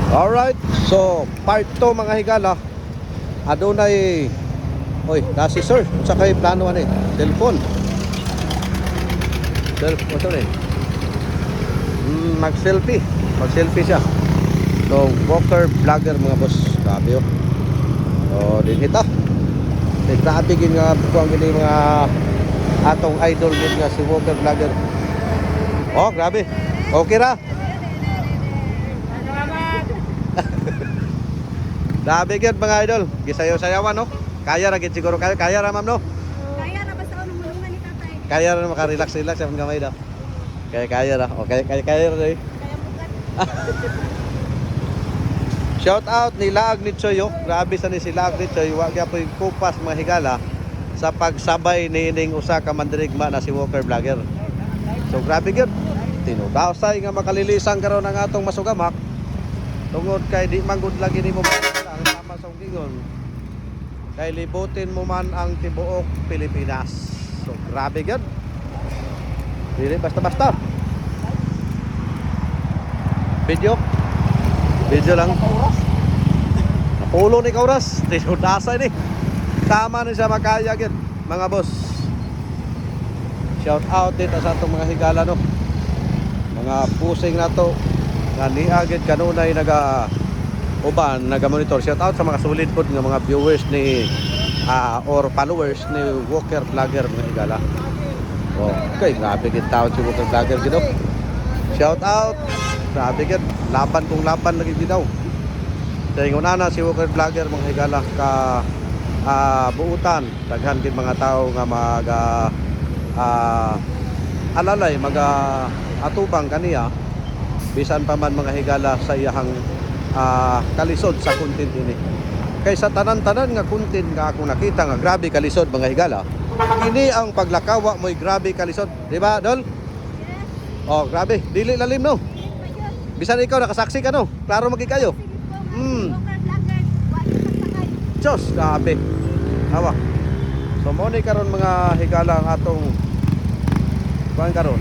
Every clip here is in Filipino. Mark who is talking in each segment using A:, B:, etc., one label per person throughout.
A: Alright, so part 2 mga higala. Adunay oy, nasi sir, unsa kay plano ani? Telephone. Sorry. Mag-selfie. Mag-selfie siya. So, walker vlogger mga boss. Grabe oh. So, din ito. Grabe gid nga bukuan gid mga atong idol gid nga si walker vlogger. Oh, grabe. Okay ra. Grabe gid mga idol. Gisayaw-sayawan no. Kaya ra gid siguro kaya ra ma'am no.
B: Kaya ra basta unong mulungan ni tatay.
A: Kaya ra maka-relax sa mga gamay daw. Kaya ra. Okay, kaya ra.
B: Kaya bugat.
A: Shout out ni Laag ni Choyo. Grabe sa ni si Laag ni Choyo. Wa gyapon kupas mga higala sa pagsabay ni ining usa ka mandirigma na si Walker Vlogger. So grabe gyud. Tinudasay nga makalilisan karon ang atong masugamak. Tungod kay di man gud lagi nimo ang tama sa gingon. Kay libutin mo man ang tibuok Pilipinas. So grabe gyud. Dili basta-basta. Video lang. Napulo ni kauras. Tinudasay ni. Tama ni siya makaya gyud mga boss. Shout out dito sa atong mga higala no. Mga pusing na to nga niagid kanunay uban naga-monitor. Shout out sa mga solid pod nga mga viewers ni or followers ni Walker Vlogger mga higala. Okay, grabe gid taon si Walker Vlogger gid. Shout out. Grabe gid, laban kung laban lagi gid daw. Kay ngunana si Walker Vlogger mga higala ka buutan daghan gid mga tao nga alalay atubang kaniya bisan pa man mga higala sa iyahang kalisod sa content ini. Kaysa tanan-tanan nga content nga akong nakita nga grabe kalisod mga higala, ini ang paglakawa mo'y grabe kalisod, di ba Dol? Oh, grabe, dili lalim no. Bisan ikaw nakasaksi ka no, klaro magi kayo. Diyos, grabe. Awa. So mo ni karon mga higala ang atong kuan karon.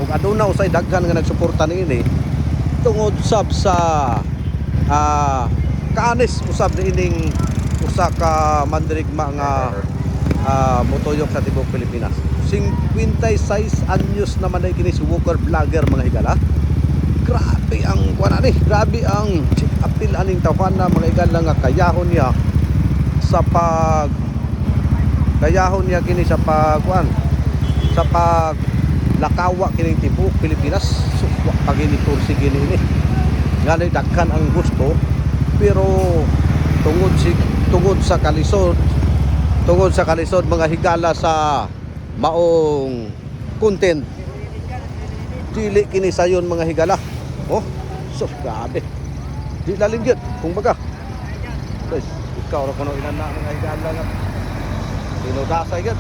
A: Kung aduna usay daghan nga nagsuporta niini tungod sab sa kaanis usab niining usa ka mandirigma nga motuyok sa tibok Pilipinas. 56 anyos naman ay kini si Walker Vlogger mga higala. Grabe ang kuan ani, grabe ang apil aning tawhan na mga higala nga kayahon niya sa kini sa pagkuan sa lakawa kining tibok Pilipinas. So, pagini kursi gini ini nganay daghan ang gusto pero tungod sa kalisod mga higala sa maong content dili kini sayon mga higala. Oh, so grabe di lalim gyud kung baga. Guys, ikaw ra kuno inana mga higala nga tinudasay gyud.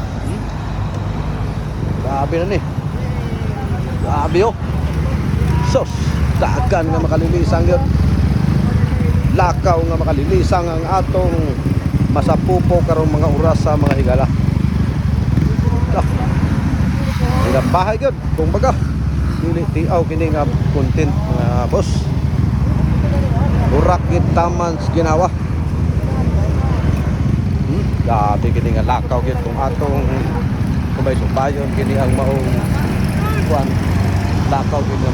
A: Grabe na ni. Grabe oh. Sos, daghan nga makalilisan yun. Lakaw nga makalilisan ang atong masapupo karong mga oras sa mga higala. Bahay yun, kung baga dili tiaw kini nga content mga boss. Urakit taman ginawa. Grabe kini nga lakaw yun kung atong kumay subayon kini ang maong kuan lakaw gid nga